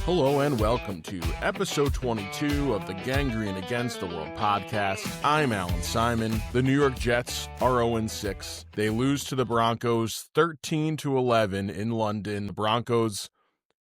Hello and welcome to episode 22 of the Gangrene Against the World podcast. I'm Allan Simon. The New York Jets are 0-6. They lose to the Broncos 13-11 in London. The Broncos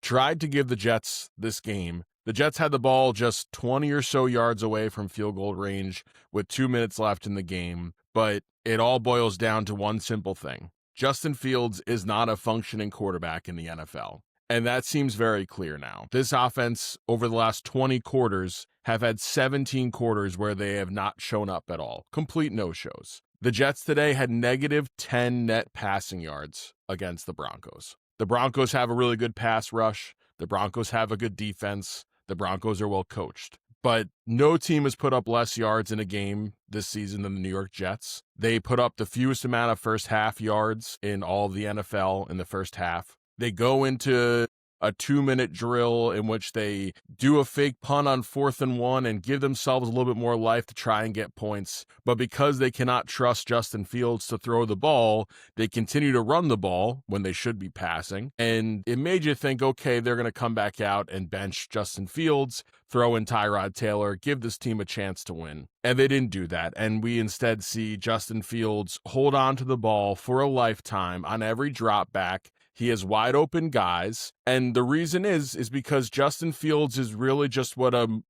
tried to give the Jets this game. The Jets had the ball just 20 or so yards away from field goal range with 2 minutes left in the game, but it all boils down to one simple thing. Justin Fields is not a functioning quarterback in the NFL. And that seems very clear now. This offense, over the last 20 quarters, have had 17 quarters where they have not shown up at all. Complete no-shows. The Jets today had negative 10 net passing yards against the Broncos. The Broncos have a really good pass rush. The Broncos have a good defense. The Broncos are well coached. But no team has put up less yards in a game this season than the New York Jets. They put up the fewest amount of first half yards in all of the NFL in the first half. They go into a 2-minute drill in which they do a fake punt on 4th and 1 and give themselves a little bit more life to try and get points. But because they cannot trust Justin Fields to throw the ball, they continue to run the ball when they should be passing. And it made you think, okay, they're going to come back out and bench Justin Fields, throw in Tyrod Taylor, give this team a chance to win. And they didn't do that. And we instead see Justin Fields hold on to the ball for a lifetime on every drop back. He has wide open guys, and the reason is because Justin Fields is really just what a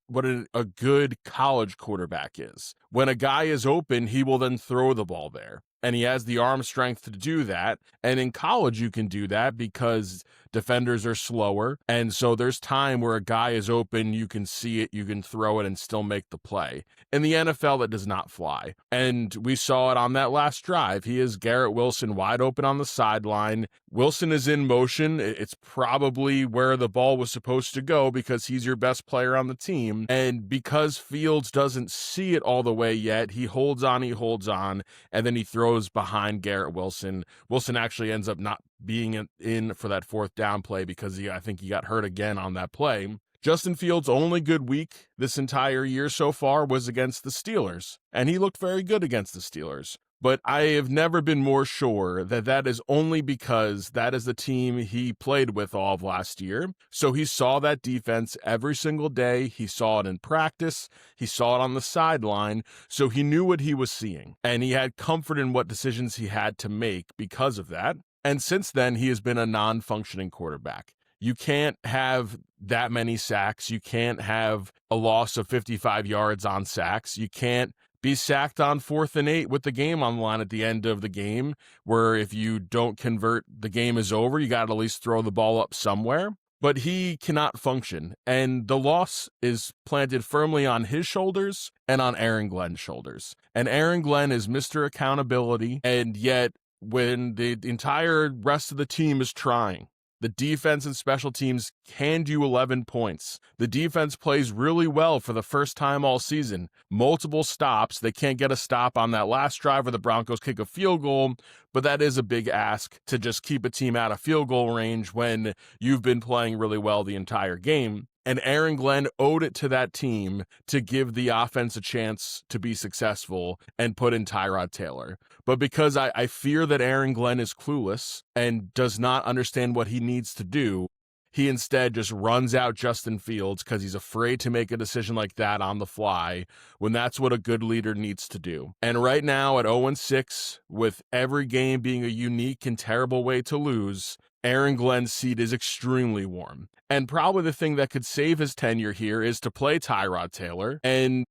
good college quarterback is. When a guy is open, he will then throw the ball there, and he has the arm strength to do that. And in college, you can do that because defenders are slower, and so there's time where a guy is open, you can see it, you can throw it, and still make the play. In the NFL, that does not fly, and we saw it on that last drive. He is Garrett Wilson wide open on the sideline. Wilson is in motion. It's probably where the ball was supposed to go because he's your best player on the team, and because Fields doesn't see it all the way yet, he holds on, and then he throws behind Garrett Wilson. Wilson actually ends up not being in for that 4th down play because I think he got hurt again on that play. Justin Fields' only good week this entire year so far was against the Steelers, and he looked very good against the Steelers. But I have never been more sure that is only because that is the team he played with all of last year. So he saw that defense every single day. He saw it in practice. He saw it on the sideline. So he knew what he was seeing, and he had comfort in what decisions he had to make because of that. And since then, he has been a non-functioning quarterback. You can't have that many sacks. You can't have a loss of 55 yards on sacks. You can't be sacked on 4th and 8 with the game on the line at the end of the game, where if you don't convert, the game is over. You got to at least throw the ball up somewhere. But he cannot function, and the loss is planted firmly on his shoulders and on Aaron Glenn's shoulders. And Aaron Glenn is Mr. Accountability, and yet when the entire rest of the team is trying, the defense and special teams can do 11 points. The defense plays really well for the first time all season. Multiple stops. They can't get a stop on that last drive where the Broncos kick a field goal, but that is a big ask to just keep a team out of field goal range when you've been playing really well the entire game. And Aaron Glenn owed it to that team to give the offense a chance to be successful and put in Tyrod Taylor. But because I fear that Aaron Glenn is clueless and does not understand what he needs to do, he instead just runs out Justin Fields because he's afraid to make a decision like that on the fly when that's what a good leader needs to do. And right now at 0-6, with every game being a unique and terrible way to lose, Aaron Glenn's seat is extremely warm. And probably the thing that could save his tenure here is to play Tyrod Taylor, and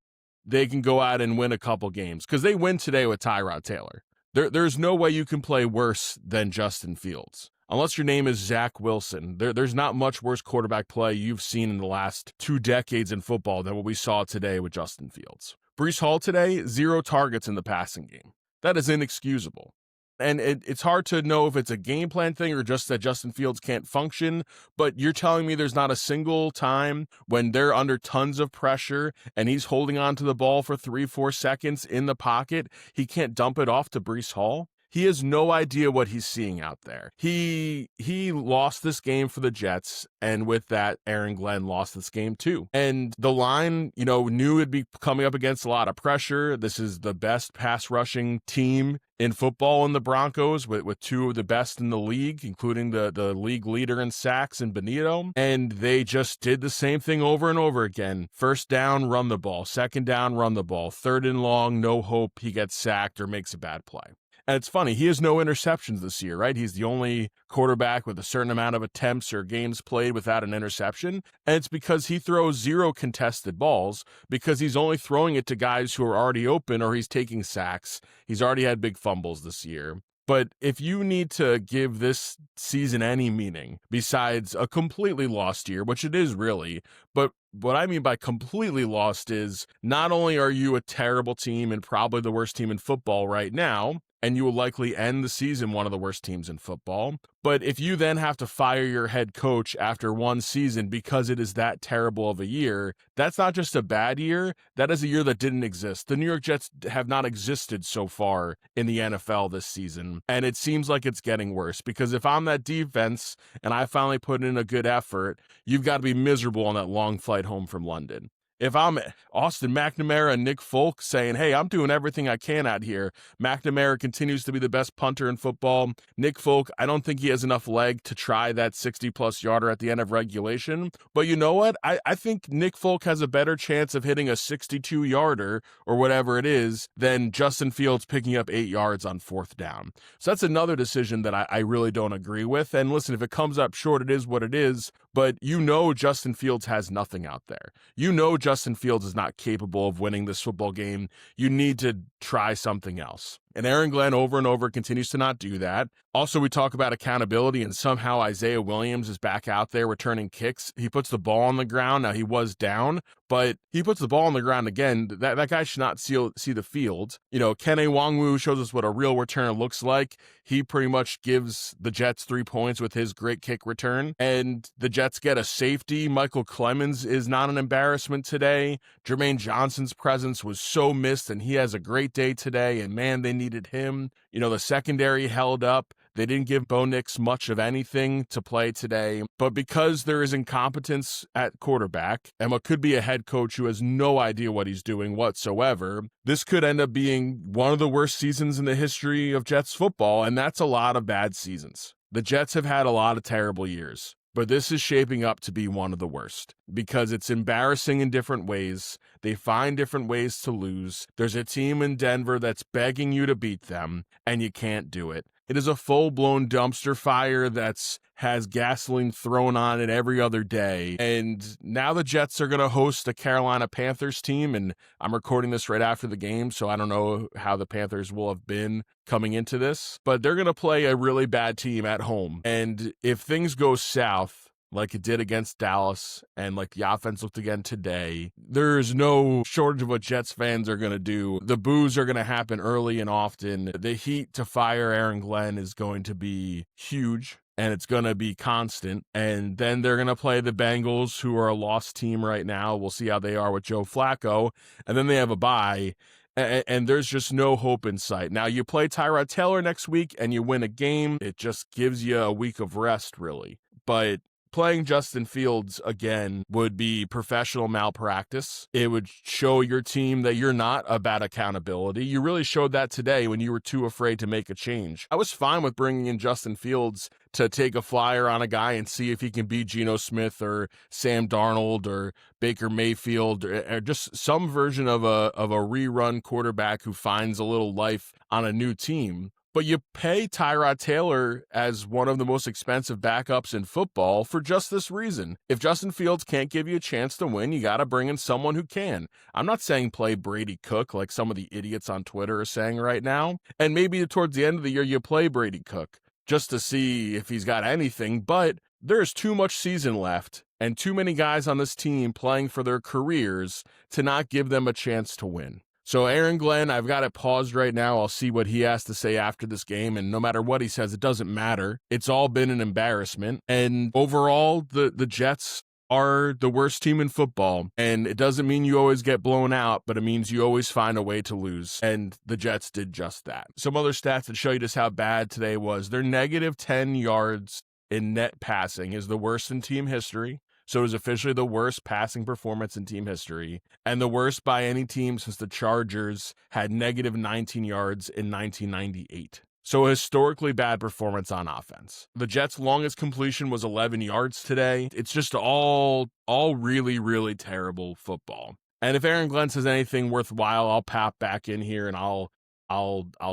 they can go out and win a couple games because they win today with Tyrod Taylor. There's no way you can play worse than Justin Fields. Unless your name is Zach Wilson, there's not much worse quarterback play you've seen in the last 2 decades in football than what we saw today with Justin Fields. Breece Hall today, 0 targets in the passing game. That is inexcusable. And it's hard to know if it's a game plan thing or just that Justin Fields can't function, but you're telling me there's not a single time when they're under tons of pressure and he's holding on to the ball for 3-4 seconds in the pocket, he can't dump it off to Breece Hall? He has no idea what he's seeing out there. He lost this game for the Jets, and with that, Aaron Glenn lost this game too. And the line, knew it'd be coming up against a lot of pressure. This is the best pass rushing team in football in the Broncos with two of the best in the league, including the league leader in sacks and Benito. And they just did the same thing over and over again. First down, run the ball. Second down, run the ball. Third and long, no hope he gets sacked or makes a bad play. And it's funny, he has no interceptions this year, right? He's the only quarterback with a certain amount of attempts or games played without an interception. And it's because he throws 0 contested balls, because he's only throwing it to guys who are already open, or he's taking sacks. He's already had big fumbles this year. But if you need to give this season any meaning besides a completely lost year, which it is really, but what I mean by completely lost is not only are you a terrible team and probably the worst team in football right now, and you will likely end the season one of the worst teams in football. But if you then have to fire your head coach after one season because it is that terrible of a year, that's not just a bad year, that is a year that didn't exist. The New York Jets have not existed so far in the NFL this season, and it seems like it's getting worse, because if I'm that defense and I finally put in a good effort, you've got to be miserable on that long flight home from London. If I'm Austin McNamara and Nick Folk saying, hey, I'm doing everything I can out here. McNamara continues to be the best punter in football. Nick Folk, I don't think he has enough leg to try that 60-plus yarder at the end of regulation. But you know what? I think Nick Folk has a better chance of hitting a 62-yarder or whatever it is than Justin Fields picking up 8 yards on 4th down. So that's another decision that I really don't agree with. And listen, if it comes up short, it is what it is. But you know Justin Fields has nothing out there. You know Justin Fields is not capable of winning this football game. You need to try something else. And Aaron Glenn over and over continues to not do that. Also, we talk about accountability, and somehow Isaiah Williams is back out there returning kicks. He puts the ball on the ground. Now, he was down, but he puts the ball on the ground again. That guy should not see the field. You know, Kene Nwangwu shows us what a real returner looks like. He pretty much gives the Jets 3 points with his great kick return, and the Jets get a safety. Michael Clemens is not an embarrassment today. Jermaine Johnson's presence was so missed, and he has a great day today, and man, they needed him. You know, the secondary held up. They didn't give Bo Nix much of anything to play today, but because there is incompetence at quarterback and what could be a head coach who has no idea what he's doing whatsoever, this could end up being one of the worst seasons in the history of Jets football, and that's a lot of bad seasons. The Jets have had a lot of terrible years, but this is shaping up to be one of the worst because it's embarrassing in different ways. They find different ways to lose. There's a team in Denver that's begging you to beat them, and you can't do it. It is a full-blown dumpster fire that's has gasoline thrown on it every other day. And now the Jets are going to host a Carolina Panthers team, and I'm recording this right after the game, so I don't know how the Panthers will have been coming into this. But they're going to play a really bad team at home. And if things go south, like it did against Dallas, and like the offense looked again today, there's no shortage of what Jets fans are going to do. The boos are going to happen early and often. The heat to fire Aaron Glenn is going to be huge, and it's going to be constant. And then they're going to play the Bengals, who are a lost team right now. We'll see how they are with Joe Flacco. And then they have a bye, and there's just no hope in sight. Now, you play Tyrod Taylor next week, and you win a game. It just gives you a week of rest, really. But playing Justin Fields again would be professional malpractice. It would show your team that you're not about accountability. You really showed that today when you were too afraid to make a change. I was fine with bringing in Justin Fields to take a flyer on a guy and see if he can beat Geno Smith or Sam Darnold or Baker Mayfield or just some version of a rerun quarterback who finds a little life on a new team. But you pay Tyrod Taylor as one of the most expensive backups in football for just this reason. If Justin Fields can't give you a chance to win, you got to bring in someone who can. I'm not saying play Brady Cook like some of the idiots on Twitter are saying right now. And maybe towards the end of the year, you play Brady Cook just to see if he's got anything. But there's too much season left and too many guys on this team playing for their careers to not give them a chance to win. So Aaron Glenn, I've got it paused right now. I'll see what he has to say after this game. And no matter what he says, it doesn't matter. It's all been an embarrassment. And overall, the Jets are the worst team in football. And it doesn't mean you always get blown out, but it means you always find a way to lose. And the Jets did just that. Some other stats that show you just how bad today was. Their negative 10 yards in net passing is the worst in team history. So it was officially the worst passing performance in team history and the worst by any team since the Chargers had negative 19 yards in 1998. So a historically bad performance on offense. The Jets' longest completion was 11 yards today. It's just all really, really terrible football. And if Aaron Glenn says anything worthwhile, I'll pop back in here and I'll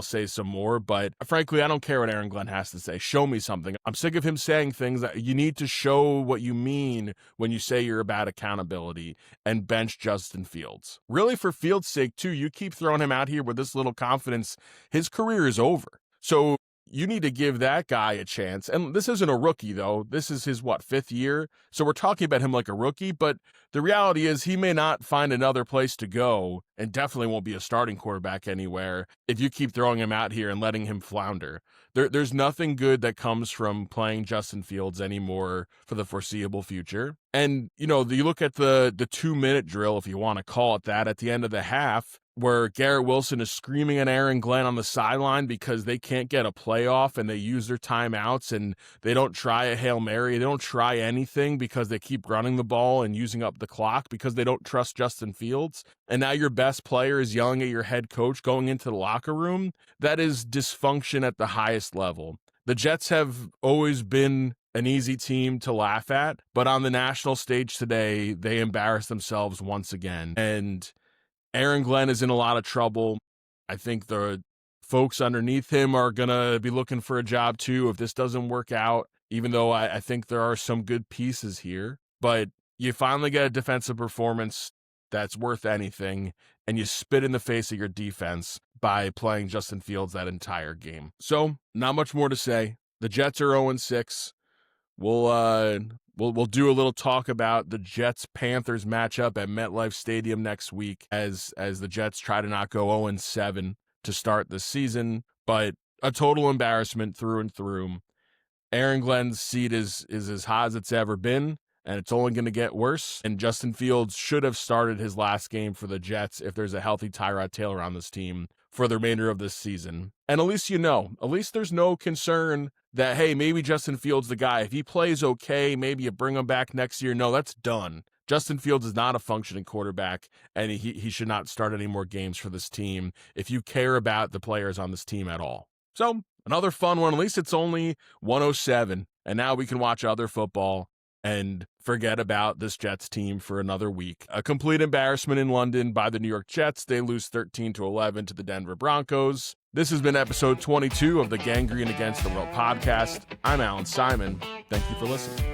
say some more. But frankly, I don't care what Aaron Glenn has to say. Show me something. I'm sick of him saying things that you need to show what you mean when you say you're about accountability and bench Justin Fields. Really, for Fields' sake, too, you keep throwing him out here with this little confidence. His career is over. So you need to give that guy a chance. And this isn't a rookie, though. This is his, fifth year? So we're talking about him like a rookie, but the reality is he may not find another place to go and definitely won't be a starting quarterback anywhere if you keep throwing him out here and letting him flounder. There's nothing good that comes from playing Justin Fields anymore for the foreseeable future. And, you look at the 2-minute drill, if you want to call it that, at the end of the half, where Garrett Wilson is screaming at Aaron Glenn on the sideline because they can't get a playoff and they use their timeouts and they don't try a Hail Mary. They don't try anything because they keep running the ball and using up the clock because they don't trust Justin Fields. And now your best player is yelling at your head coach going into the locker room. That is dysfunction at the highest level. The Jets have always been an easy team to laugh at, but on the national stage today, they embarrass themselves once again. And Aaron Glenn is in a lot of trouble. I think the folks underneath him are going to be looking for a job too if this doesn't work out, even though I think there are some good pieces here. But you finally get a defensive performance that's worth anything, and you spit in the face of your defense by playing Justin Fields that entire game. So, not much more to say. The Jets are 0-6. We'll do a little talk about the Jets-Panthers matchup at MetLife Stadium next week as the Jets try to not go 0-7 to start the season, but a total embarrassment through and through. Aaron Glenn's seat is as hot as it's ever been, and it's only going to get worse. And Justin Fields should have started his last game for the Jets if there's a healthy Tyrod Taylor on this team for the remainder of this season. And at least there's no concern that, hey, maybe Justin Fields the guy. If he plays okay, maybe you bring him back next year. No, that's done. Justin Fields is not a functioning quarterback, and he should not start any more games for this team if you care about the players on this team at all. So, another fun one. At least it's only 107, and now we can watch other football and forget about this Jets team for another week. A complete embarrassment in London by the New York Jets. They lose 13-11 to the Denver Broncos. This has been episode 22 of the Gangrene Against the World podcast. I'm Allan Simon. Thank you for listening.